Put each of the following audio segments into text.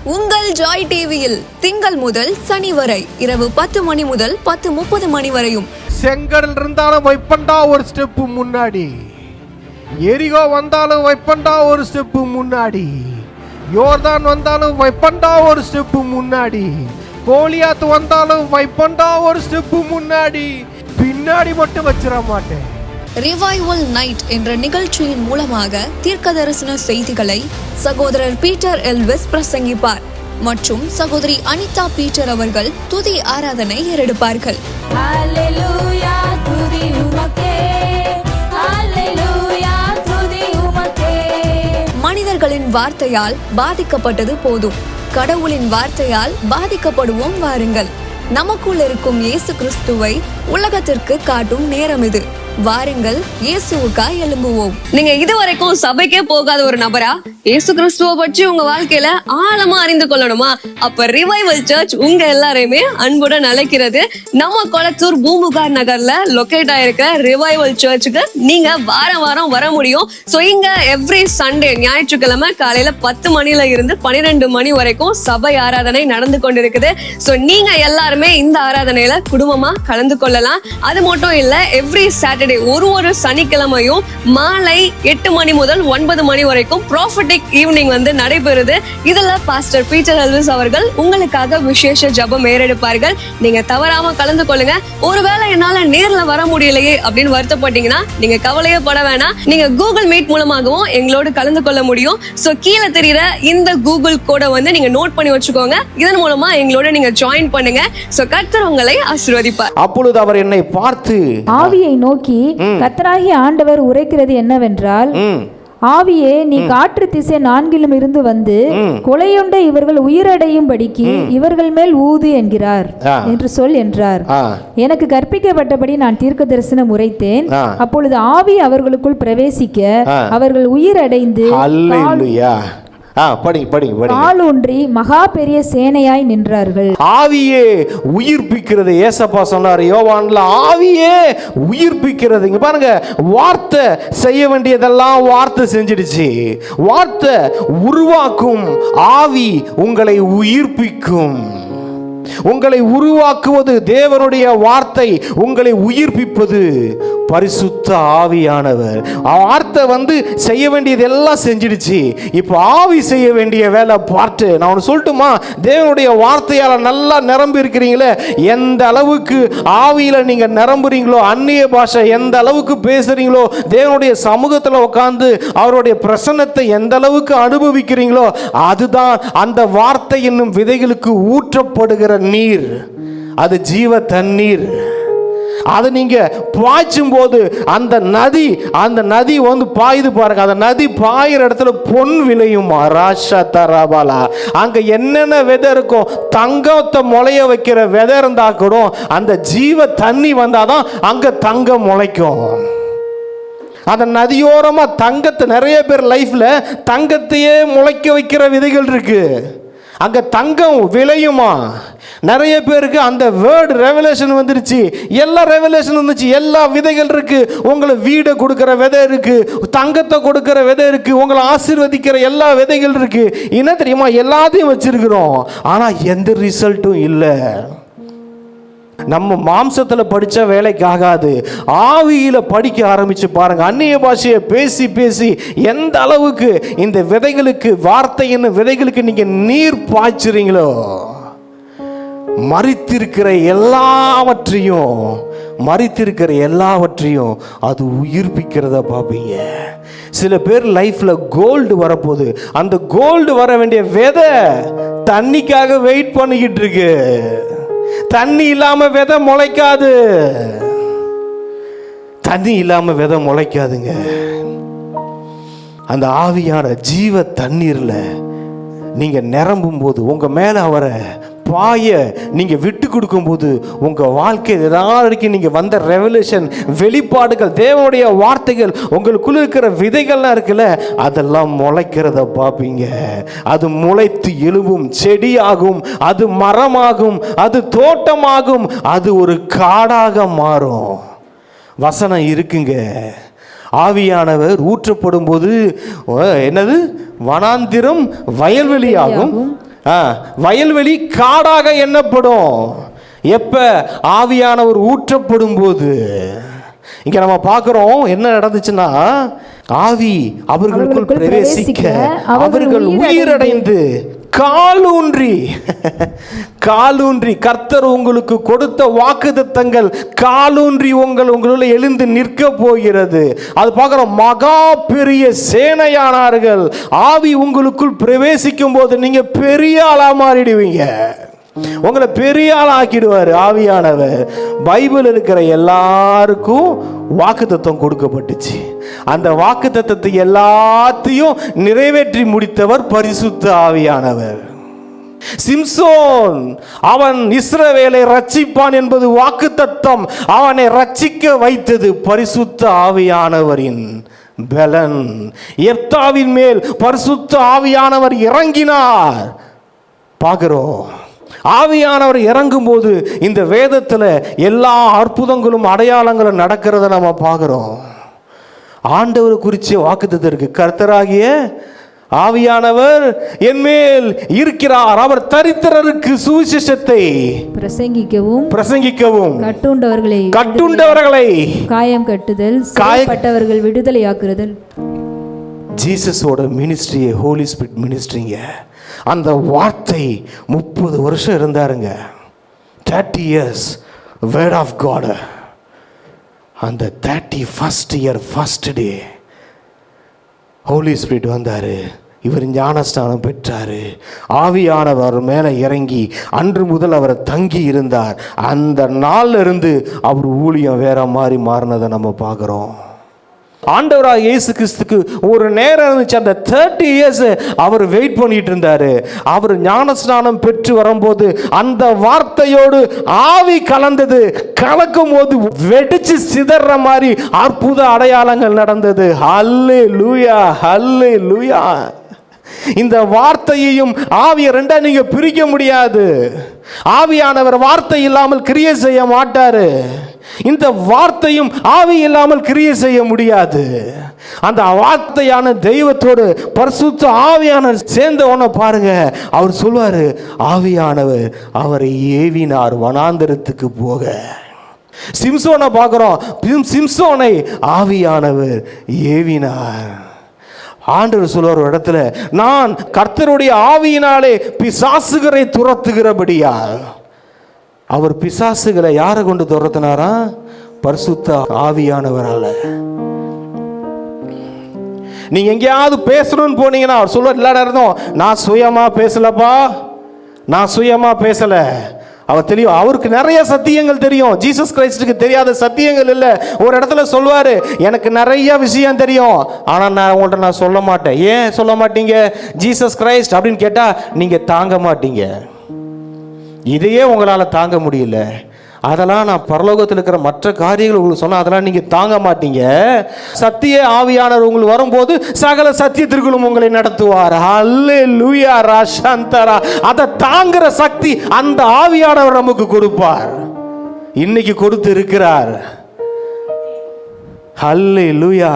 உங்கள் ஜாய் டிவியில் திங்கள் முதல் சனி வரை இரவு 10 மணி முதல் 10:30 மணி வரையும். செங்கடல் இருந்தாலும் வைப்பண்டா ஒரு ஸ்டெப்பு முன்னாடி, எரிகோ வந்தாலும் வைப்பண்டா ஒரு ஸ்டெப்பு முன்னாடி, யோர்தான் வந்தாலும் வைப்பண்டா ஒரு ஸ்டெப்பு முன்னாடி, கோலியாத்து வந்தாலும் வைப்பண்டா ஒரு ஸ்டெப்பு முன்னாடி, பின்னாடி மட்டும் வச்சிட மாட்டேன். ரிவைவல் நைட் என்ற நிகழ்ச்சியின் மூலமாக தீர்க்க தரிசன செய்திகளை சகோதரர் பீட்டர் எல்விஸ் பிரசங்கிப்பார் மற்றும் சகோதரி அனிதா பீட்டர் அவர்கள் துதி ஆராதனை ஏறெடுப்பார்கள். மனிதர்களின் வார்த்தையால் பாதிக்கப்பட்டது போதும், கடவுளின் வார்த்தையால் பாதிக்கப்படுவோம் வாருங்கள். நமக்குள் இருக்கும் இயேசு கிறிஸ்துவை உலகத்திற்கு காட்டும் நேரம் இது. வாருங்கள், இயேசுவுக்காய் எழும்புவோம். நீங்க இதுவரைக்கும் சபைக்கே போகாத ஒரு நபரா இயேசு கிறிஸ்துவ பற்றி உங்க வாழ்க்கையில ஆழமா அறிந்து கொள்ளணுமா? அப்ப ரிவைவல் சர்ச் உங்க எல்லாரையுமே அன்புடன் அழைக்கிறது. நம்ம கொளத்தூர் பூம்புகார் நகர்ல லொகேட் ஆயிருக்க ரிவைவல் சர்ச்சுக்கு நீங்க வாரம் வாரம் வர முடியும். சோ இங்க எவ்ரி சண்டே ஞாயிற்றுக்கிழமை காலையில 10 மணில இருந்து 12 மணி வரைக்கும் சபை ஆராதனை நடந்து கொண்டிருக்குது. சோ நீங்க எல்லாருமே இந்த ஆராதனையில குடும்பமா கலந்து கொள்ளலாம். அது மட்டும் இல்ல, எவ்ரி சாட்டர்டே ஒரு சனிக்கிழமையும் மாலை 8 மணி முதல் 9 மணி வரைக்கும் ப்ராஃபட்டிக் ஈவினிங் வந்து நடைபெறுது. இதுல பாஸ்டர் பீட்டர் எல்விஸ் அவர்கள் உங்களுக்காக விசேஷ ஜெபம் ஏறெடுப்பார்கள். நீங்க தவறாம கலந்து கொள்ளுங்க. ஒருவேளை என்னால நேர்ல வர முடியலையே அப்படின்னு வருத்தப்பட்டீங்கன்னா நீங்க கவலையே பட வேணாம். நீங்க கூகுள் மீட் மூலமாகவும் எங்களோடு கலந்து கொள்ள முடியும். சோ கீழே தெரியுற இந்த கூகுள் கோடை வந்து நீங்க நோட் பண்ணி வச்சுக்கோங்க. இதன் மூலமா எங்களோட நீங்க ஜாயின் பண்ணுங்க. சோ கர்த்தர் உங்களை ஆசீர்வதிப்பார். அப்பொழுது அவர் என்னை பார்த்து ஆவியை நோக்கி, கர்த்தராகிய ஆண்டவர் உரைக்கிறது என்னவென்றால், ஆவியே, நீ காற்று திசை 4 இருந்து வந்து கொலையுண்ட இவர்கள் உயிரடையும்படிக்கு இவர்கள் மேல் ஊது என்கிறார் என்று சொல் என்றார். எனக்கு கற்பிக்கப்பட்டபடி நான் தீர்க்க தரிசனம் உரைத்தேன். அப்பொழுது ஆவி அவர்களுக்குள் பிரவேசிக்க அவர்கள் உயிரடைந்து காலூன்றி மகா பெரிய சேனையாய் நின்றார்கள். ஆவியே உயிர்ப்பிக்கிறது. ஏசப்பா சொன்னார் யோவான்ல, ஆவியே உயிர்ப்பிக்கிறது. இங்க பாருங்க, வார்த்தை செய்ய வேண்டியதெல்லாம் வார்த்தை செஞ்சிடுச்சு. வார்த்தை உருவாக்கும், ஆவி உங்களை உயிர்ப்பிக்கும். உங்களை உருவாக்குவது தேவனுடைய வார்த்தை, உங்களை உயிர்ப்பிப்பது பரிசுத்த ஆவியானவர். வார்த்தை வந்து செய்ய வேண்டியது எல்லாம் செஞ்சிடுச்சு. இப்போ ஆவி செய்ய வேண்டிய வேலை பார்த்து நான் ஒன்று சொல்லட்டுமா? தேவனுடைய வார்த்தையால் நல்லா நிரம்பி இருக்கிறீங்களே, எந்த அளவுக்கு ஆவியில் நீங்கள் நிரம்புறீங்களோ, அந்நிய பாஷை எந்த அளவுக்கு பேசுறீங்களோ, தேவனுடைய சமூகத்தில் உட்கார்ந்து அவருடைய பிரசன்னத்தை எந்த அளவுக்கு அனுபவிக்கிறீங்களோ, அதுதான் அந்த வார்த்தை என்னும் விதைகளுக்கு ஊற்றப்படுகிற நீர். அது ஜீவ தண்ணீர். அதை நீங்க பாய்ச்சும் போது அந்த நதி வந்து பாயுது பாருங்க. அந்த நதி பாயிற இடத்துல பொன் விளையும். அங்க என்னென்ன விதை இருக்கும், தங்கத்தை முளைய வைக்கிற விதை இருந்தா கூட அந்த ஜீவ தண்ணி வந்தாதான் அங்க தங்கம் முளைக்கும். அந்த நதியோரமா தங்கத்தை, நிறைய பேர் லைஃப்ல தங்கத்தையே முளைக்க வைக்கிற விதைகள் இருக்கு. அங்க தங்கம் விளையுமா? நிறைய பேருக்கு அந்த வேர்டு ரெவலேஷன் வந்துருச்சு. எல்லா ரெவலேஷன் வந்துச்சு. எல்லா விதைகள் இருக்கு. உங்களை வீடை கொடுக்கிற விதை இருக்கு, தங்கத்தை கொடுக்கிற விதை இருக்கு, உங்களை ஆசீர்வதிக்கிற எல்லா விதைகள் இருக்கு. என்ன தெரியுமா? எல்லாத்தையும் வச்சிருக்கிறோம், ஆனா எந்த ரிசல்ட்டும் இல்லை. நம்ம மாம்சத்தில் படித்த வேலைக்கு ஆகாது. ஆவியில படிக்க ஆரம்பிச்சு பாருங்க. அந்நிய பாஷையை பேசி பேசி எந்த அளவுக்கு இந்த விதைகளுக்கு, வார்த்தையின் விதைகளுக்கு நீங்க நீர் பாய்ச்சுறீங்களோ, மரித்திருக்கிற எல்லாவற்றையும் அது உயிர்ப்பிக்கிறத பார்ப்பீங்க. சில பேர் லைஃப்ல கோல்டு வரப்போகுது. அந்த கோல்டு வர வேண்டிய விதை தண்ணிக்காக வெயிட் பண்ணிக்கிட்டு இருக்கு. தண்ணி இல்லாம விதை முளைக்காது. தண்ணி இல்லாம விதை முளைக்காதுங்க. அந்த ஆவியான ஜீவ தண்ணீர்ல நீங்க நிரம்பும் போது, உங்க மேல அவரை பாய நீங்க விட்டு கொடுக்கும் போது, உங்க வாழ்க்கை ஏதாவது நீங்க வந்த ரெவலேஷன், வெளிப்பாடுகள், தேவனுடைய வார்த்தைகள், உங்களுக்குள்ள இருக்கிற விதைகள்லாம் இருக்குல்ல, அதெல்லாம் முளைக்கிறத பார்ப்பீங்க. அது முளைத்து எழுவும், செடியாகும், அது மரமாகும், அது தோட்டமாகும், அது ஒரு காடாக மாறும். வசனம் இருக்குங்க. ஆவியானவர் ஊற்றப்படும் போது என்னது? வனாந்திரம் வயல்வெளியாகும், வயல்வெளி காடாக எண்ணப்படும். எப்ப? ஆவியானவர் ஊற்றப்படும் போது. இங்க நம்ம பார்க்கிறோம் என்ன நடந்துச்சுன்னா, ஆவி அவர்களுக்குள் பிரவேசிக்க அவர்கள் உயிரடைந்து காலூன்றி கர்த்தர் உங்களுக்கு கொடுத்த வாக்குத்தத்தங்கள் காலூன்றி உங்களுள்ள எழுந்து நிற்க போகிறது. அது பார்க்கிறோம். மகா பெரிய சேனையானார்கள். ஆவி உங்களுக்குள் பிரவேசிக்கும் போது நீங்க பெரிய ஆளா மாறிடுவீங்க. உங்களை பெரிய ஆள் ஆக்கிடுவார் ஆவியானவர். பைபிள் இருக்கிற எல்லாருக்கும் வாக்குத்தத்தம் கொடுக்கப்பட்டுச்சு. அந்த வாக்குத்தத்தத்தை எல்லாத்தையும் நிறைவேற்றி முடித்தவர் பரிசுத்த ஆவியானவர். சிம்சோன் அவன் இஸ்ரவேலை ரட்சிப்பான் என்பது வாக்குத்தத்தம். அவனை ரட்சிக்க வைத்தது பரிசுத்த ஆவியானவரின் பலன். எப்தாவின் மேல் பரிசுத்த ஆவியானவர் இறங்கினார். பார்க்கிறோம். ஆவியானவர் இறங்கும் போது இந்த வேதத்தில் எல்லா அற்புதங்களும் அடையாளங்களும் நடக்கிறத நம்ம பார்க்கிறோம். ஆண்டவர் குறித்த வாக்குத்தத்தம் இருக்கு. கர்த்தராகிய ஆவியானவர் என்மேல் இருக்கிறார். அவர் தரித்திரருக்கு சுவிசேஷத்தை பிரசங்கிக்கவும் கட்டுண்டவர்களை காயம் கட்டுதல், காயப்பட்டவர்கள் விடுதலையாக்குதல். ஜீசஸோட மினிஸ்ட்ரியே ஹோலி ஸ்பிரிட் மினிஸ்ட்ரிங்க. அந்த வார்த்தை 30 வருஷம் இருந்தாருங்க. 30 years வேர்ட் ஆஃப் காட். அந்த 31st year first day holy spirit வந்தாரு. இவர் ஞானஸ்நானம் பெற்றாரு. ஆவியானவர் மேலே இறங்கி அன்று முதல் அவர் தங்கி இருந்தார். அந்த நாள்ல இருந்து அவர் ஊழியம் வேற மாதிரி மாறினதை நம்ம பார்க்குறோம். ஆண்டவராக இயேசு கிறிஸ்துக்கு ஒரு நேரம் இருந்துச்சு. அந்த 30 years அவர் வெயிட் பண்ணிட்டு இருந்தாரு. அவர் ஞானஸ்நானம் பெற்று வரும்போது அந்த வார்த்தையோடு ஆவி கலந்தது. கலக்கும் போது வெடிச்சு சிதற மாதிரி அற்புத அடையாளங்கள் நடந்தது. ஹல்லேலூயா, ஹல்லேலூயா. இந்த வார்த்தையையும் ஆவியை ரெண்டா நீங்க பிரிக்க முடியாது. ஆவியானவர் வார்த்தை இல்லாமல் கிரியை செய்ய மாட்டாரு. இந்த வார்த்தையும் ஆவி இல்லாமல் கிரியை செய்ய முடியாது. அந்த வார்த்தையான தெய்வத்தோடு பரிசுத்த ஆவியானவர் சேர்ந்த உடனே பாருங்க, அவர் சொல்வாரு, ஆவியானவர் அவரை ஏவினார் வனாந்தரத்துக்கு போக. சிம்சோனை பார்க்கிறோம். சிம்சோனை ஆவியானவர் ஏவினார். ஆண்டவர் சொல்வார் ஒரு இடத்துல, நான் கர்த்தருடைய ஆவியினாலே பிசாசுகளை துரத்துகிறபடியா. அவர் பிசாசுகளை யாரை கொண்டு துரத்தினாரா? பரிசுத்த ஆவியானவரால. நீங்க எங்கேயாவது பேசணும்னு போனீங்கன்னா அவர் சொல்வார், எல்லா நேரமும் நான் சுயமா பேசலப்பா, நான் சுயமா பேசல. அவர் தெரியும். அவருக்கு நிறைய சத்தியங்கள் தெரியும். ஜீசஸ் கிரைஸ்டுக்கு தெரியாத சத்தியங்கள் இல்லை. ஒரு இடத்துல சொல்வாரு, எனக்கு நிறைய விஷயம் தெரியும், ஆனா நான் உங்கள்கிட்ட நான் சொல்ல மாட்டேன். ஏன் சொல்ல மாட்டீங்க? ஜீசஸ் கிரைஸ்ட் அப்படின்னு கேட்டா நீங்க தாங்க மாட்டீங்க. இதையே உங்களால் தாங்க முடியல, அதெல்லாம் நான் பரலோகத்தில் இருக்கிற மற்ற காரியங்கள் உங்களுக்கு சொன்னால் அதெல்லாம் நீங்கள் தாங்க மாட்டீங்க. சத்திய ஆவியானவர் உங்களுக்கு வரும்போது சகல சத்தியத்திற்குள்ளும் உங்களை நடத்துவார். ஹல்லேலூயா ராஷாந்தரா. அதை தாங்குற சக்தி அந்த ஆவியானவர் நமக்கு கொடுப்பார். இன்னைக்கு கொடுத்து இருக்கிறார். ஹல்லேலூயா.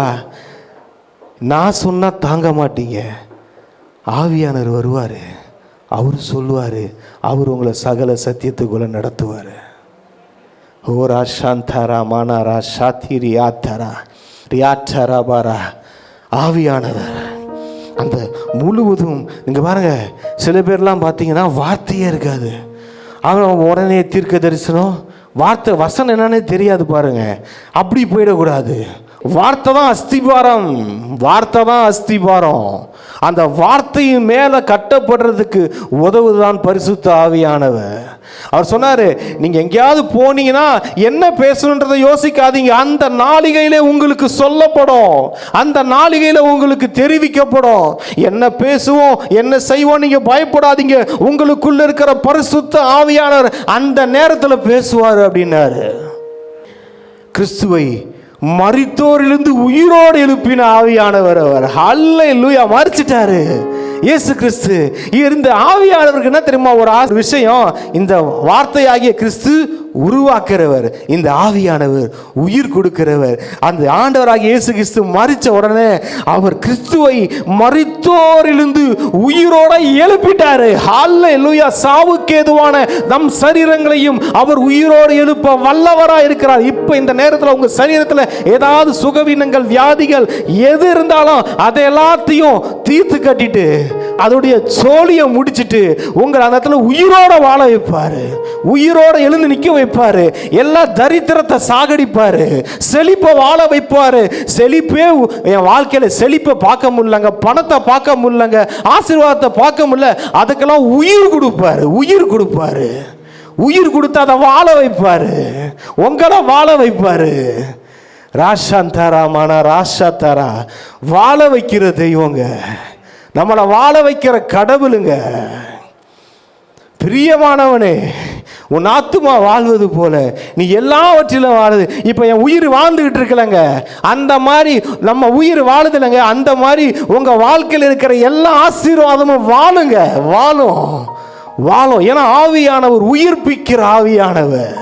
நான் சொன்னா தாங்க மாட்டீங்க. ஆவியானவர் வருவார், அவர் சொல்லுவார், அவர் உங்களை சகல சத்தியத்துக்குள்ள நடத்துவார். ஓரா சாந்தாரா மானாரா சாத்திரி ஆத்தாரா ரியாத்தாரா பாரா. ஆவியானவர் அந்த முழுவதும் நீங்க பாருங்க, சில பேர்லாம் பார்த்தீங்கன்னா வார்த்தையே இருக்காது. அவன் உடனே தீர்க்க தரிசனம், வார்த்தை வசனம் என்னன்னே தெரியாது பாருங்க. அப்படி போயிடக்கூடாது. வார்த்தை தான் அஸ்திபாரம், வார்த்தை தான் அஸ்திபாரம். அந்த வார்த்தையின் மேலே கட்டப்படுறதுக்கு உதவுதான் பரிசுத்த ஆவியானவர். அவர் சொன்னாரு, நீங்க எங்கேயாவது போனீங்கன்னா என்ன பேசணுன்றதை யோசிக்காதீங்க. அந்த நாளிகையிலே உங்களுக்கு சொல்லப்படும், அந்த நாளிகையில உங்களுக்கு தெரிவிக்கப்படும். என்ன பேசுவோம், என்ன செய்வோம், நீங்க பயப்படாதீங்க. உங்களுக்குள்ள இருக்கிற பரிசுத்த ஆவியானவர் அந்த நேரத்தில் பேசுவார் அப்படின்னாரு. கிறிஸ்துவை மரித்தோரிலிருந்து உயிரோடு எழுப்பின ஆவியானவர் அவர். ஹல்லேலூயா. மரிச்சிட்டாரு. இயேசு கிறிஸ்து. இந்த ஆவியானவருக்கு என்ன தெரியுமா ஒரு விஷயம், இந்த வார்த்தையாகிய கிறிஸ்து உருவாக்குறவர், இந்த ஆவியானவர் உயிர் கொடுக்கிறவர். அந்த ஆண்டவராகிய இயேசு கிறிஸ்து மரிச்ச உடனே அவர் கிறிஸ்துவை மரித்தோரிலிருந்து உயிரோட எழுப்பிட்டாரு. ஹல்லேலூயா. சாவுக்கு ஏதுவான நம் சரீரங்களையும் அவர் உயிரோடு எழுப்ப வல்லவராக இருக்கிறார். இப்ப இந்த நேரத்தில் உங்க சரீரத்தில் ஏதாவது சுகவீனங்கள், வியாதிகள் எது இருந்தாலும் அதை எல்லாத்தையும் தீர்த்து கட்டிட்டு அதோடைய சோழியை முடிச்சிட்டு உங்களை அந்த இடத்துல உயிரோட வாழ வைப்பாரு, உயிரோட எழுந்து நிற்க வைப்பாரு, எல்லா தரித்திரத்தை சாகடிப்பாரு, செழிப்பை வாழ வைப்பாரு. செழிப்பே என் வாழ்க்கையில செழிப்பை பார்க்க முடியலங்க, பணத்தை பார்க்க முடியலங்க, ஆசீர்வாதத்தை பார்க்க முடியல, அதுக்கெல்லாம் உயிர் கொடுப்பாரு, உயிர் கொடுப்பாரு. உயிர் கொடுத்து அதை வாழ வைப்பாரு, உங்களை வாழ வைப்பாரு. ராஷாந்தாரா மன ராஷாத்தாரா, வாழ வைக்கிற தெய்வங்க, நம்மளை வாழ வைக்கிற கடவுளுங்க. பிரியமானவனே, உன் ஆத்துமா வாழ்வது போல நீ எல்லாவற்றிலும் வாழுது. இப்போ என் உயிர் வாழ்ந்துகிட்டு இருக்கலங்க, அந்த மாதிரி நம்ம உயிர் வாழுதுலங்க, அந்த மாதிரி உங்க வாழ்க்கையில் இருக்கிற எல்லா ஆசீர்வாதமும் வாழுங்க, வாழும் வாழும். ஏன்னா ஆவியானவர் உயிர்ப்பிக்கிற ஆவியானவர்.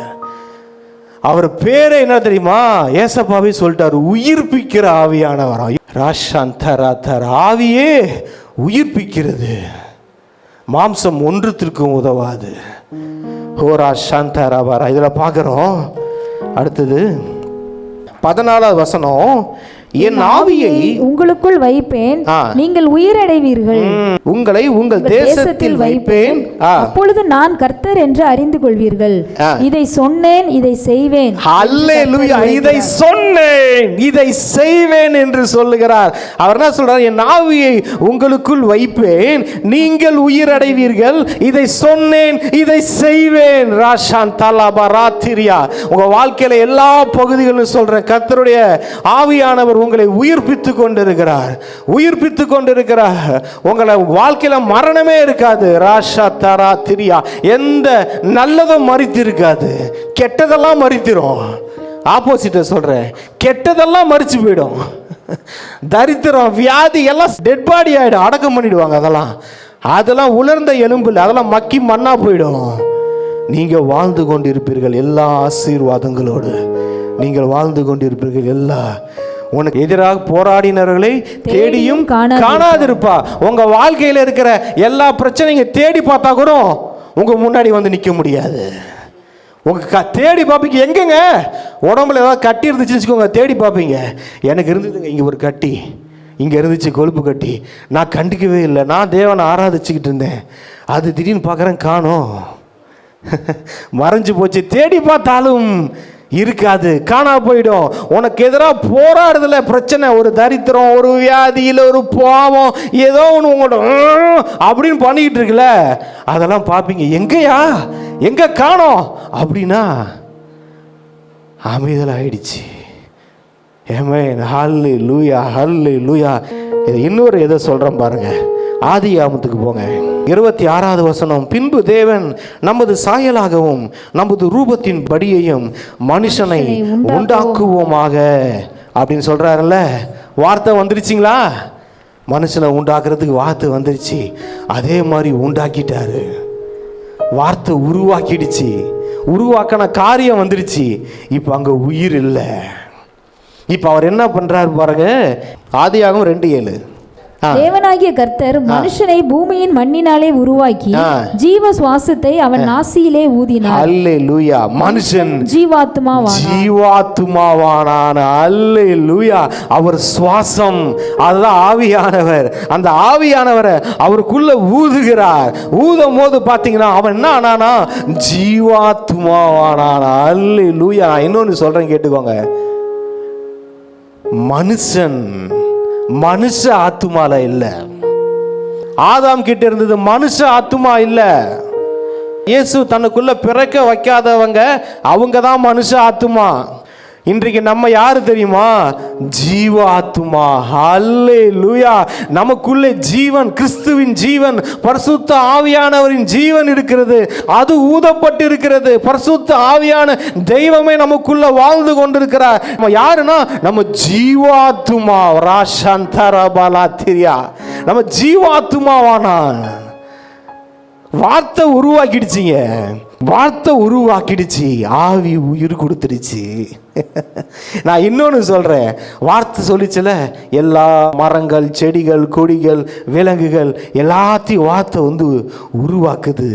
அவர் பேரே என்ன தெரியுமா? ஏசப்பாவே சொல்லிட்டாரு, உயிர்ப்பிக்கிற ஆவியானவர். ராஷாந்தராத்தர், ஆவியே உயிர்ப்பிக்கிறது, மாம்சம் ஒன்றுத்திற்கும் உதவாது. ஹோரா சாந்தாராபாரா. இதில் பார்க்குறோம். அடுத்தது 14வது வசனம், என் ஆவியை உங்களுக்குள் வைப்பேன், நீங்கள் உயிரடைவீர்கள், உங்களை உங்கள் தேசத்தில் வைப்பேன், அப்பொழுது நான் கர்த்தர் என்று அறிந்து கொள்வீர்கள். இதை சொன்னேன், இதை செய்வேன். அல்லேலூயா. இதை சொன்னேன், இதை செய்வேன் என்று சொல்லுகிறார். அவர் என்ன சொல்றார்? என் ஆவியை உங்களுக்குள் வைப்பேன், நீங்கள் உயிரடைவீர்கள், இதை சொன்னேன், இதை செய்வேன். ராஷான் தலாபராத்திரியா. உங்க வாழ்க்கையில எல்லா பகுதிகளும் சொல்ற கர்த்தருடைய ஆவியானவர் உங்களை உயிர்ப்பித்துக் கொண்டிருக்கிறார், உயிர்ப்பித்துக் கொண்டிருக்கிறார். உங்களை வாழ்க்கையில மரணமே இருக்காது. ராஷா தாரா திரியா. எந்த நல்லதும் மரித்து இருக்காது, கெட்டதெல்லாம் மரித்திரும். ஆப்போசிட்ட சொல்றேன், கெட்டதெல்லாம் மரிச்சு போயிடும். தரித்திரம், வியாதி எல்லாம் டெட் பாடி ஆயிடும், அடக்கம் பண்ணிடுவாங்க. அதெல்லாம் உலர்ந்த எலும்புல, அதெல்லாம் மக்கி மண்ணா போயிடும். நீங்க வாழ்ந்து கொண்டிருப்பீர்கள் எல்லா ஆசீர்வாதங்களோடு, நீங்கள் வாழ்ந்து கொண்டிருப்பீர்கள். எல்லா உனக்கு எதிராக போராடினர்களை தேடியும் காணாதிருப்பா. உங்க வாழ்க்கையில் இருக்கிற எல்லா பிரச்சனைங்க தேடி பார்த்தா கூட உங்க முன்னாடி வந்து நிற்க முடியாது. உங்க தேடி பார்ப்பீங்க, எங்கங்க உடம்புல ஏதாவது கட்டி இருந்துச்சுன்னு வச்சுக்கோங்க, தேடி பார்ப்பீங்க. எனக்கு இருந்ததுங்க இங்கே ஒரு கட்டி, இங்கே இருந்துச்சு கொழுப்பு கட்டி, நான் கண்டுக்கவே இல்லை, நான் தேவனை ஆராதிச்சுக்கிட்டு இருந்தேன், அது திடீர்னு பார்க்குறேன் காணோம், மறைஞ்சு போச்சு. தேடி பார்த்தாலும் இருக்காது, காணா போயிடும். உனக்கு எதிராக போராடுறதுல பிரச்சனை, ஒரு தரித்திரம், ஒரு வியாதியில், ஒரு பாவம், ஏதோ ஒன்று உங்களோட அப்படின்னு பண்ணிக்கிட்டு இருக்குல்ல, அதெல்லாம் பார்ப்பீங்க. எங்கேயா எங்க காணோம் அப்படின்னா அமைதல் ஆயிடுச்சு. ஆமென். ஹல்லேலூயா, ஹல்லேலூயா. இது இன்னொரு எதை சொல்கிறேன் பாருங்க. ஆதியாகமத்துக்கு போங்க, 26வது வசனம். பின்பு தேவன் நமது சாயலாகவும் நமது ரூபத்தின் படியையும் மனுஷனை உண்டாக்குவோமாக அப்படின்னு சொல்றாருல்ல. வார்த்தை வந்துருச்சிங்களா? மனுஷனை உண்டாக்குறதுக்கு வார்த்தை வந்துருச்சு. அதே மாதிரி உண்டாக்கிட்டாரு. வார்த்தை உருவாக்கிடுச்சு, உருவாக்கின காரியம் வந்துருச்சு. இப்போ அங்கே உயிர் இல்லை. இப்போ அவர் என்ன பண்றாரு பாருங்க. ஆதியாகமம் 2:7. தேவனாகிய கர்த்தர் மனுஷனை பூமியின் மண்ணினாலே உருவாக்கி ஜீவ சுவாசத்தை அவன் நாசியிலே ஊதினார். அல்லேலூயா. மனுஷன் ஜீவாத்துமாவானான். அல்லேலூயா. அவர் சுவாசம், அதுதான் ஆவியானவர். அந்த ஆவியானவரை அவருக்குள்ள ஊதுகிறார். ஊதும் போது பாத்தீங்கன்னா அவன் என்ன ஆனானா? ஜீவாத்துமாவானான். அல்லேலூயா. இன்னொன்னு சொல்றேன் கேட்டுக்கோங்க. மனுஷன் மனுஷ ஆத்துமால இல்ல. ஆதாம் கிட்ட இருந்தது மனுஷ ஆத்துமா இல்ல. இயேசு தனக்குள்ள பிறக்க வைக்காதவங்க அவங்க தான் மனுஷ ஆத்துமா. இன்றைக்கு நம்ம யாரு தெரியுமா? ஜீவ ஆத்துமா. ஹல்லேலூயா. நமக்குள்ளே ஜீவன், கிறிஸ்துவின் ஜீவன், பரிசுத்த ஆவியானவரின் ஜீவன் இருக்கிறது. அது ஊதப்பட்டு இருக்கிறது. பரிசுத்த ஆவியான தெய்வமே நமக்குள்ள வாழ்ந்து கொண்டிருக்கிறார். நம்ம யாருன்னா நம்ம ஜீவாத்துமா. ராஷாந்தரபாலாத்திரியா. நம்ம ஜீவாத்மாவானான். வார்த்தை உருவாக்கிடுச்சிங்க, வார்த்தை உருவாக்கிடுச்சு, ஆவி உயிர் கொடுத்துருச்சு. நான் இன்னொன்று சொல்கிறேன், வார்த்தை சொல்லிச்சுல, எல்லா மரங்கள் செடிகள் கொடிகள் விலங்குகள் எல்லாத்தையும் வார்த்தை உருவாக்குது,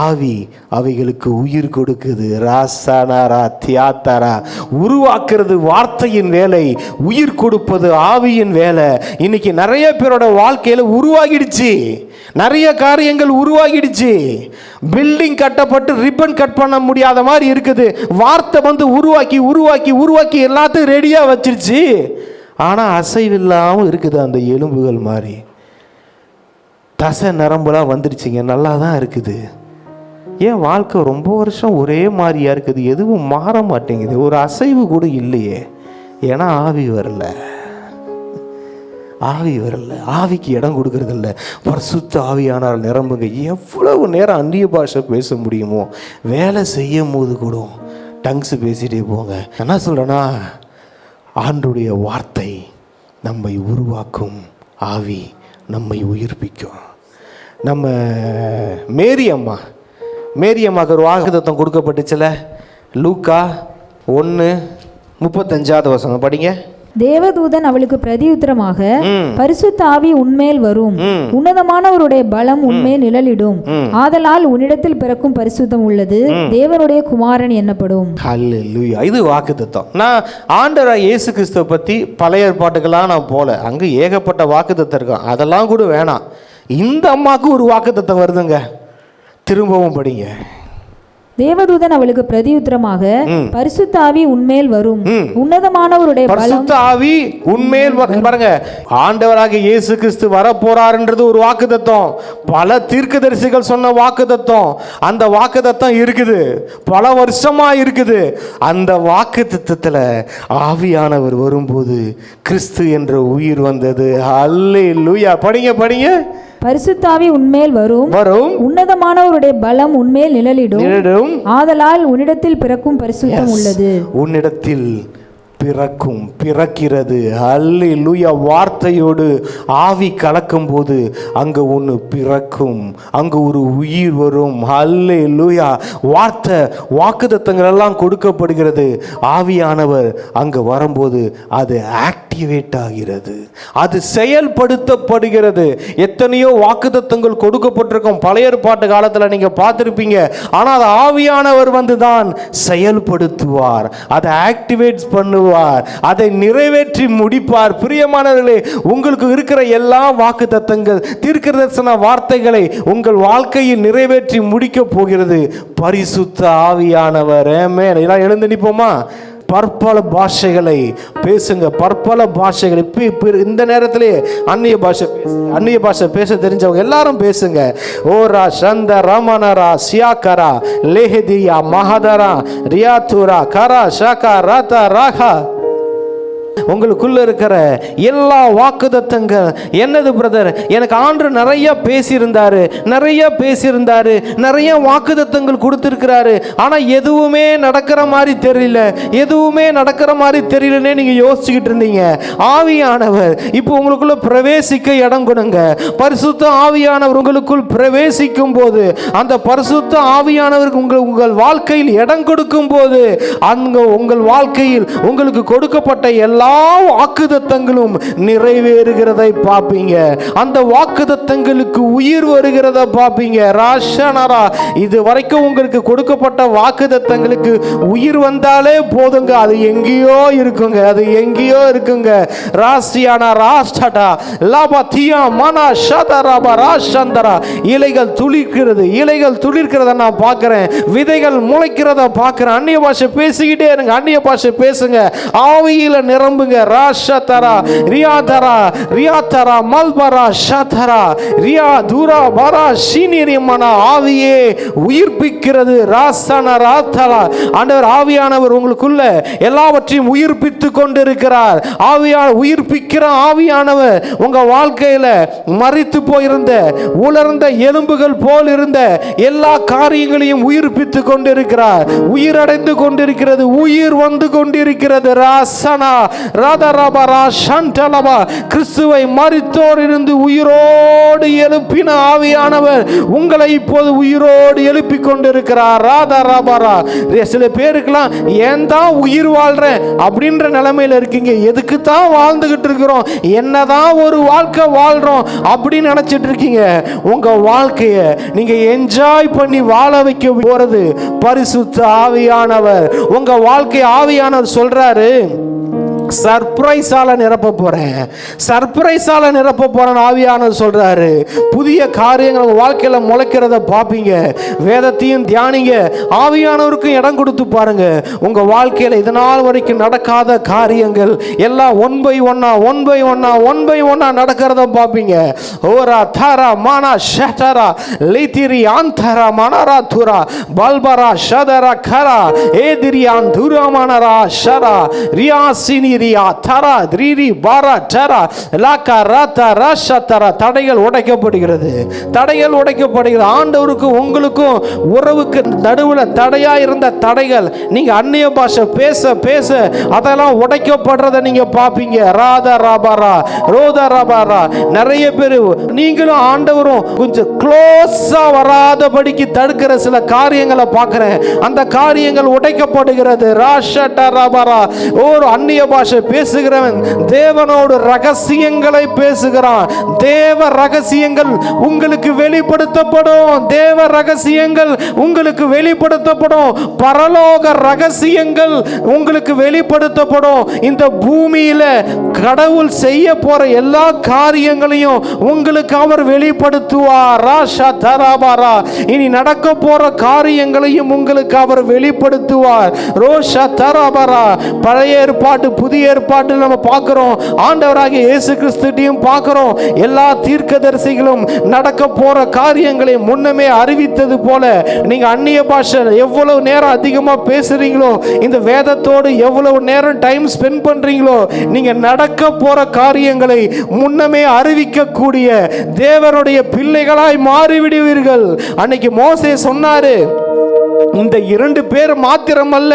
ஆவி அவைகளுக்கு உயிர் கொடுக்குது. ராசனாரா தியாத்தரா, உருவாக்குறது வார்த்தையின் வேலை, உயிர் கொடுப்பது ஆவியின் வேலை. இன்னைக்கு நிறைய பேரோட வாழ்க்கையில் உருவாகிடுச்சு, நிறைய காரியங்கள் உருவாகிடுச்சு. பில்டிங் கட்டப்பட்டு ரிப்பன் கட் பண்ண முடியாத மாதிரி இருக்குது. வார்த்தை உருவாக்கி உருவாக்கி உருவாக்கி எல்லாத்தையும் ரெடியாக வச்சிருச்சு. ஆனால் அசைவில்லாமல் இருக்குது அந்த எலும்புகள் மாதிரி. தசை நரம்புலாம் வந்துருச்சுங்க, நல்லா தான் இருக்குது. ஏன் வாழ்க்கை ரொம்ப வருஷம் ஒரே மாதிரியா இருக்குது, எதுவும் மாற மாட்டேங்குது, ஒரு அசைவு கூட இல்லையே? ஏன்னா ஆவி வரல, ஆவி வரல, ஆவிக்கு இடம் கொடுக்கறதில்ல. பரிசுத்த ஆவியானால் நிரம்புங்க. எவ்வளவு நேரம் அந்நிய பாஷை பேச முடியுமோ, வேலை செய்யும் போது கூட டங்ஸ் பேசிகிட்டே போங்க. என்ன சொல்கிறேன்னா, ஆண்டுடைய வார்த்தை நம்மை உருவாக்கும், ஆவி நம்மை உயிர்ப்பிக்கும். நம்ம மேரி அம்மாவுக்கு ஒரு வாக்குத்தத்தம் கொடுக்கப்பட்டுச்சுல, லூக்கா 1:35 படிங்க. தேவதூதன் அவளுக்கு பிரதியுத்தரமாக, பரிசுத்த ஆவி உன்மேல் வரும், உன்னதமானவருடைய பலம் உன்மேல் நிழலிடும், ஆதலால் உன்னிடத்தில் பிறக்கும் பரிசுத்தம் உள்ளது, தேவனுடைய குமாரன் என்னப்படும். ஹல்லேலூயா. இது வாக்குத்தத்தம். நான் ஆண்டவராகிய இயேசு கிறிஸ்துவை பற்றி பழைய ஏற்பாட்டுக்கெல்லாம் நான் போல, அங்கே ஏகப்பட்ட வாக்குத்தத்தம் இருக்கும், அதெல்லாம் கூட வேணாம். இந்த அம்மாவுக்கு ஒரு வாக்குத்தத்தம் வருதுங்க, திரும்பவும் படிங்க. தேவதூதன் அவளுக்கு பிரதியுத்தரமாக, பரிசுத்த ஆவி உன்மேல் வரும், உன்னதமானவருடைய பரிசுத்த ஆவி உன்மேல் வரும். பாருங்க, ஆண்டவராகிய இயேசு கிறிஸ்து வரப்போறாருன்றது ஒரு வாக்குத்தத்தம். பல தீர்க்கதரிசிகள் சொன்ன வாக்குத்தத்தம். அந்த வாக்குத்தத்தம் இருக்குது, பல வருஷமா இருக்குது. அந்த வாக்குத்தத்தத்துல ஆவியானவர் வரும்போது கிறிஸ்து என்ற உயிர் வந்தது. அல்லேலூயா. படிங்க படிங்க. பரிசுத்த ஆவி உன்மேல் வரும், உன்னதமானவருடைய பலம் உன்மேல் நிழலிடும், ஆதலால் உன்னிடத்தில் பிறக்கும் பரிசுத்தம் உள்ளது. உன்னிடத்தில் பிறக்கிறது. அல்லேலூயா. வார்த்தையோடு ஆவி கலக்கும் போது அங்கே ஒன்று பிறக்கும், அங்கே ஒரு உயிர் வரும். அல்லேலூயா. வாக்குத்தத்தங்கள் எல்லாம் கொடுக்கப்படுகிறது. ஆவியானவர் அங்கே வரும்போது அது ஆக்டிவேட் ஆகிறது, அது செயல்படுத்தப்படுகிறது. எத்தனையோ வாக்குத்தத்தங்கள் கொடுக்கப்பட்டிருக்கும், பழைய ஏற்பாட்டு காலத்தில் நீங்கள் பார்த்துருப்பீங்க. ஆனால் அது ஆவியானவர் தான் செயல்படுத்துவார், அதை ஆக்டிவேட் பண்ணுவார், அதை நிறைவேற்றி முடிப்பார். பிரியமானவர்களே, உங்களுக்கு இருக்கிற எல்லா வாக்குத்தத்தங்கள், தீர்க்கதரிசன வார்த்தைகளை உங்கள் வாழ்க்கையில் நிறைவேற்றி முடிக்க போகிறது பரிசுத்த ஆவியானவர். ஆமென். எல்லாம் எழுந்து நிற்போமா? பற்பல பாஷைகளை பேசுங்க, பற்பல பாஷைகளை. இந்த நேரத்திலே அந்நிய பாஷை பேச தெரிஞ்சவங்க எல்லாரும் பேசுங்க. ஓரா சந்த ரமணரா சியாக்கரா லேஹதியா மஹதரா ரியாத்துரா கரா ஷாக்கா ராத்தா ராகா. உங்களுக்குள்ள இருக்கிற எல்லா வாக்குத்தத்தங்கள் என்னது பிரதர்? எனக்கு ஆண்டவர் நிறைய பேசியிருந்தாரு, நிறைய வாக்குத்தத்தங்கள் கொடுத்திருக்கிறாரு, ஆனா எதுவுமே நடக்கிற மாதிரி தெரியலனே நீங்க யோசிச்சுக்கிட்டு இருந்தீங்க. ஆவியானவர் இப்போ உங்களுக்குள்ள பிரவேசிக்க இடம் கொடுங்க. பரிசுத்த ஆவியானவர் உங்களுக்குள் பிரவேசிக்கும் போது, அந்த பரிசுத்த ஆவியானவருக்கு உங்கள் வாழ்க்கையில் இடம் கொடுக்கும் போது, அங்க உங்கள் வாழ்க்கையில் உங்களுக்கு கொடுக்கப்பட்ட எல்லா வாக்குத்தத்தங்களும் நிறைவேறுகிறதை பார்ப்பீங்க. அந்த வாக்குத்தத்தங்களுக்கு உயிர் வருகிறத பார்ப்பீங்க. ராஷனரா, இது வரைக்கும் உங்களுக்கு கொடுக்கப்பட்ட வாக்குத்தத்தங்களுக்கு உயிர் வந்தாலே போதுங்க, அது எங்கேயோ இருக்குங்க. ராசியானா ராஷ்டா லாபத்தியா மனா ஷதரபா ராஷந்தரா. இலைகள் துளிர்க்கிறத நான் பார்க்கிறேன், விதைகள் முளைக்கிறத பார்க்கிறேன். அந்நிய பாஷை பேசிக்கிட்டே இருங்க, அந்நிய பாஷை பேசுங்க, ஆவியில நிரம்புங்க. ராஷதரா ரியாதரா ரியாதரா மல்பரா ஷதரா ரியா துரா பரா ஷினிரிமனா. ஆவியே உயிர்ப்பிக்கிறது. ராசன ராத்தலா. ஆண்டவர் ஆவியானவர் உங்களுக்குள்ள எல்லாவற்றையும் உயிர்ப்பித்து கொண்டிருக்கிறார். உயிர்ப்பிக்கிற ஆவியானவர் உங்க வாழ்க்கையில மரித்து போயிருந்த உலர்ந்த எலும்புகள் போல் இருந்த எல்லா காரியங்களையும் உயிர்ப்பித்து கொண்டிருக்கிறார். உயிரடைந்து கொண்டிருக்கிறது, உயிர் வந்து கொண்டிருக்கிறது. ராசனா ரதரபரா ஷண்டலபா. கிறிஸ்துவை மரித்தோர் இருந்து உயிரோடு எழுப்பின ஆவியானவர் உங்களை இப்போது உயிரோடு எழுப்பி கொண்டிருக்கிறார். ராதரபரா. சில பேருக்கெல்லாம் ஏன் தான் உயிர் வாழ்றேன் அப்படின்ற நிலைமையில இருக்கீங்க. எதுக்கு தான் வாழ்ந்துகிட்டு இருக்கிறோம், என்னதான் ஒரு வாழ்க்கை வாழ்றோம் அப்படின்னு நினைச்சிட்டு இருக்கீங்க. உங்க வாழ்க்கையை நீங்க என்ஜாய் பண்ணி வாழ வைக்க போறது பரிசுத்த ஆவியானவர். உங்க வாழ்க்கை ஆவியானவர் சொல்றாரு, சர்ப்ரைஸால நிரப்ப போறேன், சர்ப்ரைஸால நிரப்ப போறேன் ஆவியானவர் சொல்றாரு. புதிய காரியங்கள் உங்க வாழ்க்கையில முளைக்கிறத பாப்பீங்க. வேதத்தையும் தியானிங்க, ஆவியானவருக்கும் இடம் கொடுத்து பாருங்க. உங்க வாழ்க்கையில இதனால் வரைக்கும் நடக்காத காரியங்கள் எல்லாம் ஒன் பை ஒன்னா நடக்கிறத பாப்பீங்க. ஓரா தாரா மானா ஷட்டரா லிதிரி ஆந்தரா மனரா துரா பல்பரா ஷதரா கரா ஏதிரியான் துரமனரா ஷரா ரியாசினி தரா த்ரீரி பாரா தரா லாக்கா ராத்தா ராஷா தரா. தடைகள் உடைக்கப்படுகிறது, தடைகள் உடைக்கப்படுகிறது. ஆண்டவருக்கு உங்களுக்கும் உறவுக்கு நடுவில் தடையா இருந்த தடைகள், நீங்க அந்நிய பாஷை பேச பேச அதெல்லாம் உடைக்கப்படுறத நீங்க பாப்பீங்க. ராதா ராபாரா ரோதா ராபாரா. நிறைய பேர் நீங்களும் ஆண்டவரும் கொஞ்சம் க்ளோஸா வராதபடிக்கு தடுக்கிற சில காரியங்களை பார்க்கிறேன். அந்த காரியங்கள் உடைக்கப்படுகிறது. ராஷா ராபாரா. ஒரு அந்நிய பாஷை பேசுகிறவன் தேவனோடு ரகசியங்களை பேசுகிறான். தேவ ரகசியங்கள் உங்களுக்கு வெளிப்படுத்தப்படும். தேவ ரகசியங்கள் உங்களுக்கு வெளிப்படுத்தப்படும். பரலோக ரகசியங்கள் உங்களுக்கு வெளிப்படுத்தப்படும். இந்த பூமியில கடவுள் செய்ய போற எல்லா காரியங்களையும் உங்களுக்கு அவர் வெளிப்படுத்துவார். ராஷா தராபாரா. இனி நடக்க போற காரியங்களையும் உங்களுக்கு அவர் வெளிப்படுத்துவார். ரோஷா தராபாரா. பழைய ஏற்பாட்டு புதிய ஏற்பாட்டில் நம்ம பார்க்கிறோம், ஆண்டவராகிய இயேசு கிறிஸ்துவையும் பார்க்கிறோம். எல்லா தீர்க்கதரிசிகளும் நடக்க போற காரியங்களை முன்னமே அறிவித்தது போல நீங்க அந்நிய பாஷை எவ்வளவு நேரம் அதிகமா பேசுறீங்களோ, இந்த வேதத்தோடு எவ்வளவு நேரம் டைம் ஸ்பெண்ட் பண்றீங்களோ, நீங்க நடக்க போற காரியங்களை முன்னமே அறிவிக்கக்கூடிய தேவனுடைய பிள்ளைகளாய் மாறிவிடுவீர்கள். அன்னைக்கு மோசே சொன்னாரு, இந்த 2 பேர் மாத்திரமல்ல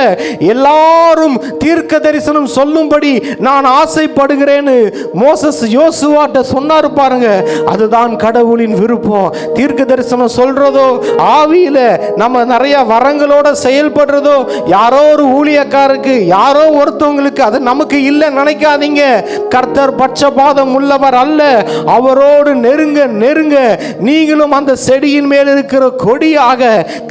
எல்லாரும் தீர்க்க தரிசனம் சொல்லும்படி நான் ஆசைப்படுகிறேன்னு மோசஸ் யோசுவாட்ட சொன்னாரு பாருங்க. அதுதான் கடவுளின் விருப்பம். தீர்க்க தரிசனம் சொல்றதோ, ஆவியில நம்ம நிறைய வரங்களோட செயல்படுறதோ, யாரோ ஒரு ஊழியக்காரருக்கு யாரோ ஒருத்தவங்களுக்கு அது நமக்கு இல்லை நினைக்காதீங்க. கர்த்தர் பட்சபாதம் உள்ளவர் அல்ல. அவரோடு நெருங்க நெருங்க நீங்களும் அந்த செடியின் மேல் இருக்கிற கொடியாக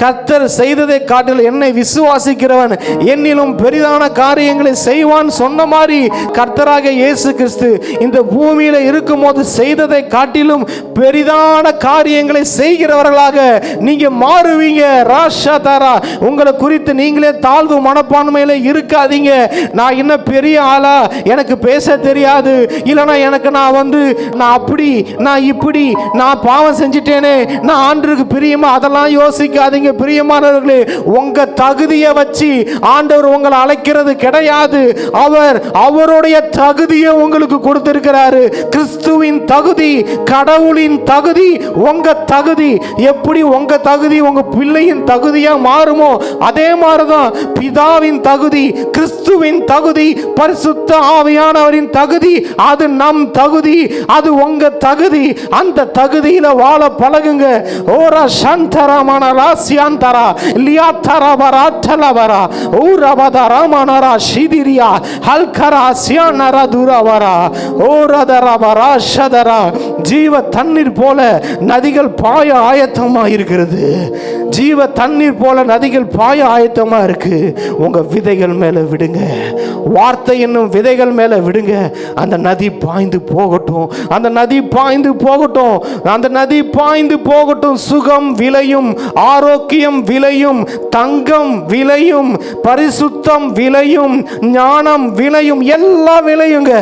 கர்த்தர் செய்ததை காட்டில் என்னை விசுவாசிக்கிறவன் என்னிலும் பெரிதான காரியங்களை செய்வான் சொன்ன மாதிரி கர்த்தராக இயேசு கிறிஸ்து இந்த பூமியில இருக்கும் போது செய்ததை காட்டிலும் பெரிதான காரியங்களை செய்கிறவர்களாக நீங்க மாறுவீங்க. ராஷா தாரா. உங்களை குறித்து நீங்களே தாழ்வு மனப்பான்மையில இருக்காதீங்க. நான் இன்னும் பெரிய ஆளா, எனக்கு பேச தெரியாது, இல்லைன்னா எனக்கு நான் அப்படி நான் இப்படி நான் பாவம் செஞ்சிட்டேனே, நான் ஆண்டவருக்கு பிரியமா, அதெல்லாம் யோசிக்காதீங்க. பிரியமானவர்களே, உங்க தகுதியை வச்சு ஆண்டவர் உங்களை அழைக்கிறது கிடையாது. அவருடைய தகுதியை உங்களுக்கு கொடுத்திருக்கிறாரு. கிறிஸ்துவின் தகுதி, கடவுளின் தகுதி, உங்க தகுதி. எப்படி உங்க தகுதி உங்க பிள்ளையின் தகுதியா மாறுமோ, அதே மாதிரிதான் பிதாவின் தகுதி, கிறிஸ்துவின் தகுதி, பரிசுத்த ஆவியானவரின் தகுதி. அது நம் தகுதி, அது உங்க தகுதி. அந்த தகுதியில வாழ பழகுங்க. ஓரா சந்தரமான ராசியாந்தரா லியாத்தரா பராட்டலவரா ஊரபதரா மனரா ஷிதிரியா ஹல்கரா சியானரா துரவரா ஓரதரா பராஷதரா. ஜீவ தண்ணீர் போல நதிகள் பாய ஆயத்தமா இருக்கிறது. ஜீவ தண்ணீர் போல நதிகள் பாய ஆயத்தமா இருக்கு. உங்க விதைகள் மேல விடுங்க, வார்த்தை என்னும் விதைகள் மேல விடுங்க. அந்த நதி பாய்ந்து போகட்டும், அந்த நதி பாய்ந்து போகட்டும், அந்த நதி பாய்ந்து போகட்டும். சுகம் விளையும், ஆரோக்கியம் விளையும், தங்கம் விளையும், பரிசுத்தம் விளையும், ஞானம் விளையும், எல்லாம் விளையுங்க.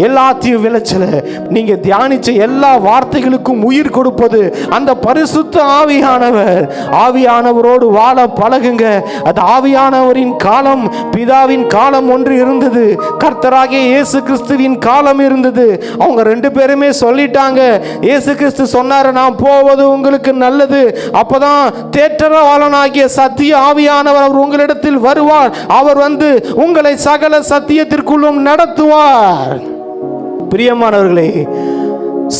எல்லாத்தையும் விளைச்சல நீங்க தியானிச்ச எல்லா எல்லா வார்த்தைகளுக்கும் உயிர் கொடுப்பது அந்த பரிசுத்த ஆவியானவர். ஆவியானவரோடு வாழ பழகுங்க. அது ஆவியானவரின் காலம், பிதாவின் காலம் ஒன்று இருந்தது, கர்த்தராகிய இயேசு கிறிஸ்துவின் காலம் இருந்தது. அவங்க 2 பேருமே சொல்லிட்டாங்க. இயேசு கிறிஸ்து சொன்னாரு, நான் போவது உங்களுக்கு நல்லது, அப்பதான் தேற்றரவாளனாகிய சத்திய ஆவியானவர் அவர் உங்களிடத்தில் வருவார், அவர் வந்து உங்களை சகல சத்தியத்திற்குள்ளும் நடத்துவார். பிரியமானவர்களே,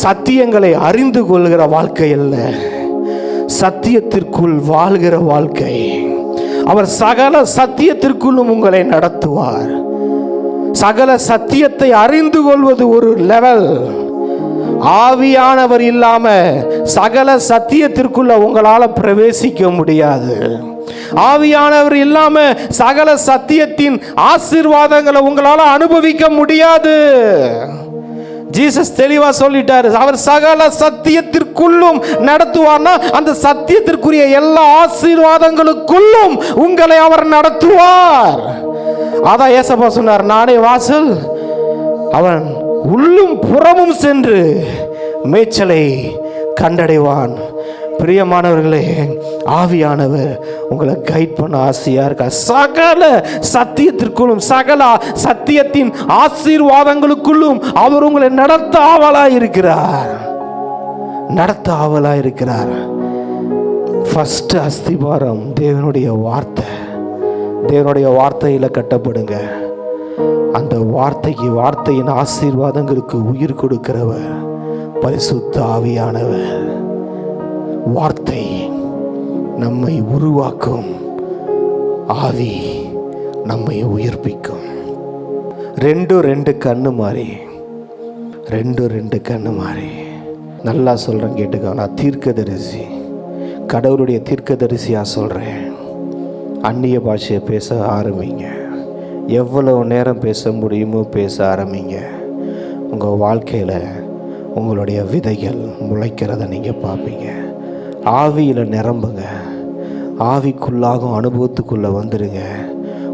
சத்தியங்களை அறிந்து கொள்கிற வாழ்க்கை அல்ல, சத்தியத்திற்குள் வாழ்கிற வாழ்க்கை. அவர் சகல சத்தியத்திற்குள்ளும் உங்களை நடத்துவார். சகல சத்தியத்தை அறிந்து கொள்வது ஒரு லெவல். ஆவியானவர் இல்லாம சகல சத்தியத்திற்குள்ள உங்களால பிரவேசிக்க முடியாது. ஆவியானவர் இல்லாம சகல சத்தியத்தின் ஆசீர்வாதங்களை உங்களால அனுபவிக்க முடியாது. ஜீசஸ் தெளிவா சொல்லிட்டாரு, அவர் சகல சத்தியத்திற்குள்ளும் நடத்துவார்னா அந்த சத்தியத்திற்குரிய எல்லா ஆசீர்வாதங்களுக்குள்ளும் உங்களை அவர் நடத்துவார். அதான் ஏசப்பா சொன்னார், நானே வாசல், அவன் உள்ளும் புறமும் சென்று மேய்ச்சலை கண்டடைவான். பிரியமானவர்களே, ஆவியானவர் உங்களை கைட் பண்ண ஆசையா இருக்கா? சகல சத்தியத்திற்குள்ளும் சகல சத்தியத்தின் ஆசீர்வாதங்களுக்குள்ளும் அவர் உங்களை நடத்த ஆவலாய் இருக்கிறார். நடத்த ஆவலாய் இருக்கிறார். ஃபர்ஸ்ட் அஸ்திபாரம் தேவனுடைய வார்த்தை. தேவனுடைய வார்த்தையில கட்டப்படுங்க. அந்த வார்த்தையின் ஆசீர்வாதங்களுக்கு உயிர் கொடுக்கிறவர் பரிசுத்த ஆவியானவர். வார்த்தை நம்மை உருவாக்கும், ஆவி நம்மை உயிர்ப்பிக்கும். 2 கண்ணு மாறி, 2 கண்ணு மாறி. நல்லா சொல்றேன், கேட்டுக்கோ. நான் தீர்க்கதரிசி, கடவுளுடைய தீர்க்கதரிசியா சொல்றேன். அந்நிய பாஷையை பேச ஆரம்பிங்க. எவ்வளவு நேரம் பேச முடியுமோ பேச ஆரம்பிங்க. உங்கள் வாழ்க்கையில் உங்களுடைய விதைகள் முளைக்கிறத நீங்கள் பார்ப்பீங்க. ஆவியில் நிரம்புங்க. ஆவிக்குள்ளாகும் அனுபவத்துக்குள்ளே வந்துடுங்க.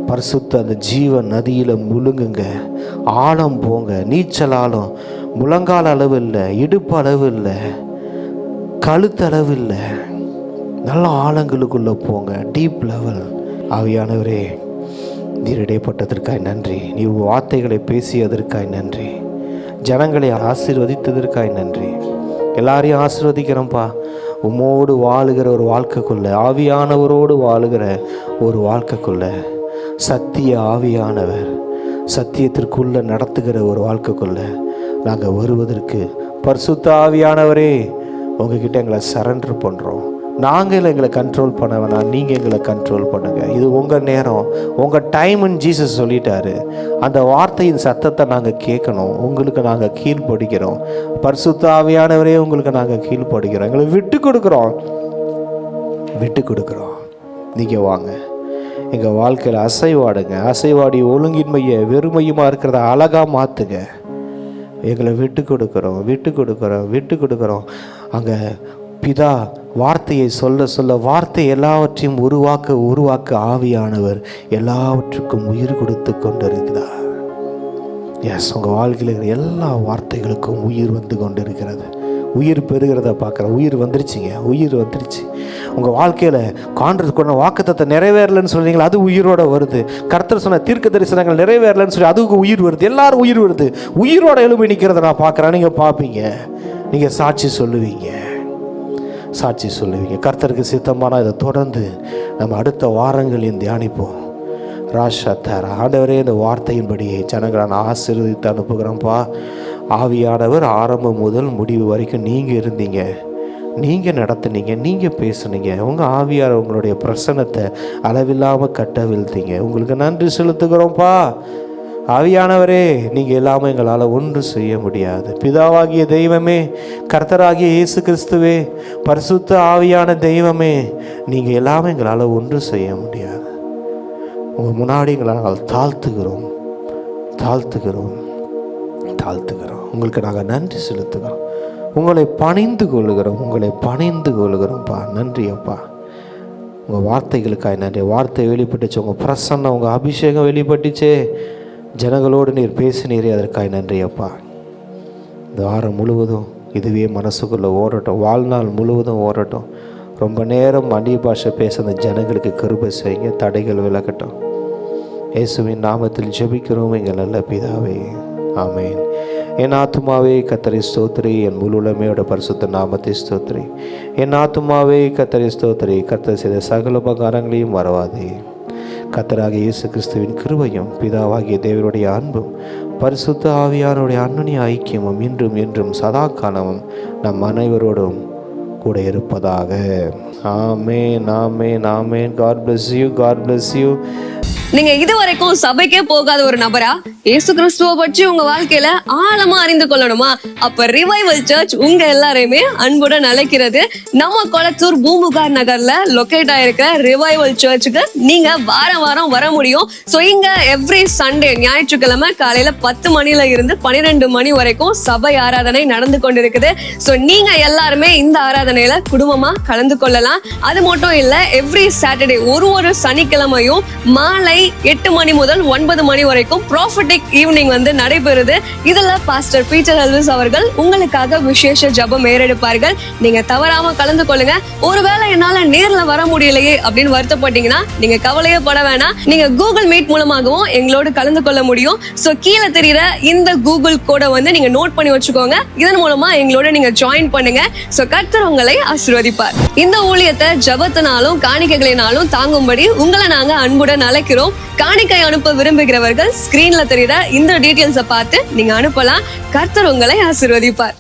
பரிசுத்த அந்த ஜீவ நதியில் முழுங்குங்க. ஆழம் போங்க. நீச்சல் ஆழம் முழங்கால் அளவு இல்லை, இடுப்பு அளவு இல்லை, கழுத்தளவு இல்லை, நல்ல ஆழங்களுக்குள்ளே போங்க. Deep level. ஆவியானவரே, நீர் இடைப்பட்டதற்காய் நன்றி. நீர் வார்த்தைகளை பேசியதற்காய் நன்றி. ஜனங்களை ஆசீர்வதித்ததற்காய் நன்றி. எல்லாரையும் ஆசீர்வதிக்கிறோம்ப்பா. உம்மோடு வாழுகிற ஒரு வாழ்க்கைக்குள்ள, ஆவியானவரோடு வாழுகிற ஒரு வாழ்க்கைக்குள்ள, சத்திய ஆவியானவர் சத்தியத்திற்குள்ள நடத்துகிற ஒரு வாழ்க்கைக்குள்ள நாங்கள் வருவதற்கு பரிசுத்த ஆவியானவரே உங்ககிட்ட எங்களை சரண்டர் பண்ணுறோம். நாங்கள் எங்களை கண்ட்ரோல் பண்ண வேணாம், நீங்கள் எங்களை கண்ட்ரோல் பண்ணுங்கள். இது உங்கள் நேரம், உங்கள் டைம்னு ஜீசஸ் சொல்லிட்டாரு. அந்த வார்த்தையின் சத்தத்தை நாங்கள் கேட்கணும். உங்களுக்கு நாங்கள் கீழ்ப்படுகிறோம். பரிசுத்த ஆவியானவரே உங்களுக்கு நாங்கள் கீழ்ப்படுகிறோம். எங்களை விட்டு கொடுக்குறோம். நீங்கள் வாங்க, எங்கள் வாழ்க்கையில் அசைவாடுங்க. அசைவாடி ஒழுங்கின்மையை வெறுமையுமா இருக்கிறத அழகாக மாற்றுங்க. எங்களை விட்டு கொடுக்குறோம். அங்கே பிதா வார்த்தையை சொல்ல வார்த்தை எல்லாவற்றையும் உருவாக்க ஆவியானவர் எல்லாவற்றுக்கும் உயிர் கொடுத்து கொண்டிருக்கிறார். எஸ், உங்கள் வாழ்க்கையில் இருக்கிற எல்லா வார்த்தைகளுக்கும் உயிர் வந்து கொண்டு இருக்கிறது. உயிர் பெறுகிறத பார்க்குற. உயிர் வந்துருச்சு. உங்கள் வாழ்க்கையில் காண்றது கொண்ட வாக்குத்தத்தை நிறைவேறலன்னு சொல்கிறீங்களா, அது உயிரோட வருது. கர்த்தர் சொன்ன தீர்க்க தரிசனங்கள் நிறைவேறலன்னு சொல்லி அதுக்கு உயிர் வருது. எல்லாரும் உயிர் வருது. உயிரோட எழும்பி நிற்கிறத நான் பார்க்குறேன். நீங்கள் பார்ப்பீங்க. நீங்கள் சாட்சி சொல்லுவீங்க. கர்த்தருக்கு சித்தமான இதை தொடர்ந்து நம்ம அடுத்த வாரங்களையும் தியானிப்போம். ராஷா தாரா. ஆண்டவரே, இந்த வார்த்தையின்படியே ஜனங்களை நான் ஆசீர்வதித்து அனுப்புகிறேன்ப்பா. ஆவியானவர் ஆரம்பம் முதல் முடிவு வரைக்கும் நீங்கள் இருந்தீங்க, நீங்கள் நடத்துனீங்க, நீங்கள் பேசுனீங்க. உங்கள் ஆவியார் உங்களுடைய பிரசன்னத்தை அளவில்லாமல் கட்டவிழ்த்தீங்க. உங்களுக்கு நன்றி செலுத்துகிறோம்ப்பா. ஆவியானவரே, நீங்கள் எல்லாமே எங்களால் ஒன்று செய்ய முடியாது. பிதாவாகிய தெய்வமே, கர்த்தராகிய இயேசு கிறிஸ்துவே, பரிசுத்த ஆவியான தெய்வமே, நீங்கள் எல்லாமே எங்களால் ஒன்று செய்ய முடியாது. உங்கள் முன்னாடி எங்களால் தாழ்த்துகிறோம். உங்களுக்கு நாங்கள் நன்றி செலுத்துகிறோம். உங்களை பணிந்து கொள்ளுகிறோம்ப்பா. நன்றி அப்பா. உங்கள் வார்த்தைகளுக்காக நன்றி. வார்த்தை வெளிப்பட்டுச்சு, உங்கள் பிரசன்னம், உங்கள் அபிஷேகம் வெளிப்பட்டுச்சே. ஜனங்களோடு நீர் பேசினீரே, அதற்காக நன்றி அப்பா. இந்த வாரம் முழுவதும் இதுவே மனசுக்குள்ளே ஓடட்டும், வாழ்நாள் முழுவதும் ஓடட்டும். ரொம்ப நேரம் அந்நிய பாஷை பேச அந்த ஜனங்களுக்கு கிருபை செய்யுங்க, தடைகள் விலகட்டும். இயேசுவின் நாமத்தில் ஜெபிக்கிறோம் எங்கள் நல்ல பிதாவே, ஆமேன். என் ஆத்துமாவே கர்த்தரை ஸ்தோத்திரி, என் முழுமையோட பரிசுத்த நாமத்தை ஸ்தோத்திரி. என் ஆத்துமாவே கர்த்தரை ஸ்தோத்திரி, கர்த்தர் செய்த சகல உபகாரங்களையும் மறவாதே. கர்த்தராகிய இயேசு கிறிஸ்துவின் கிருபையும் பிதாவாகிய தேவனுடைய அன்பும் பரிசுத்த ஆவியானுடைய அன்னுடைய ஐக்கியமும் இன்றும் என்றும் சதா காலமும் நம் அனைவரோடும் கூட இருப்பதாக. ஆமென், ஆமென், ஆமென். God bless you, God bless you. நீங்க இதுவரைக்கும் சபைக்கே போகாத ஒரு நபரா இயேசு கிறிஸ்துவ பற்றி உங்க வாழ்க்கையில ஆழமா அறிந்து கொள்ளணுமா? அப்ப ரிவைவல் சர்ச் உங்க எல்லாரையுமே அன்புடன் அழைக்கிறது. நம்ம கொளத்தூர் பூம்புகார் நகர்ல லொகேட் ஆயிருக்கிற ரிவைவல் சர்ச்சுக்கு நீங்க வாரம் வாரம் வர முடியும். சோ இங்க எவ்ரி சண்டே ஞாயிற்றுக்கிழமை காலையில 10 மணில இருந்து 12 மணி வரைக்கும் சபை ஆராதனை நடந்து கொண்டிருக்குது. சோ நீங்க எல்லாருமே இந்த ஆராதனையில குடும்பமா கலந்து கொள்ளலாம். அது மட்டும் இல்ல, எவ்ரி சாட்டர்டே ஒரு சனிக்கிழமையும் மாலை 8 மணி முதல் 9 மணி வரைக்கும் ப்ராஃபட்டிக் ஈவினிங் வந்து நடைபெறுது. இதுல பாஸ்டர் பீட்டர் எல்விஸ் அவர்கள் உங்களுக்காக விசேஷ ஜெபம் ஏறெடுப்பார்கள். நீங்க தவறாம கலந்து கொள்ளுங்க. ஒருவேளை என்னால நேர்ல வர முடியலையே அப்படின்னு வருத்தப்பட்டீங்கன்னா நீங்க கவலையே பட வேணாம். நீங்க கூகுள் மீட் மூலமாகவும் எங்களோடு கலந்து கொள்ள முடியும். சோ கீழே தெரியுற இந்த கூகுள் கோடை வந்து நீங்க நோட் பண்ணி வச்சுக்கோங்க. இதன் மூலமா எங்களோட நீங்க ஜாயின் பண்ணுங்க. சோ கர்த்தர் உங்களை ஆசீர்வதிப்பார். இந்த ஊழியத்தை ஜெபத்தினாலும் காணிக்கைகளினாலும் தாங்கும்படி உங்களை நாங்க அன்புடன் அழைக்கிறோம். காணிக்கை அனுப்ப விரும்புகிறவர்கள் ஸ்கிரீன்ல தெரியுற இந்த டீடைல்ஸை பார்த்து நீங்க அனுப்பலாம். கர்த்தர் உங்களை ஆசீர்வதிப்பார்.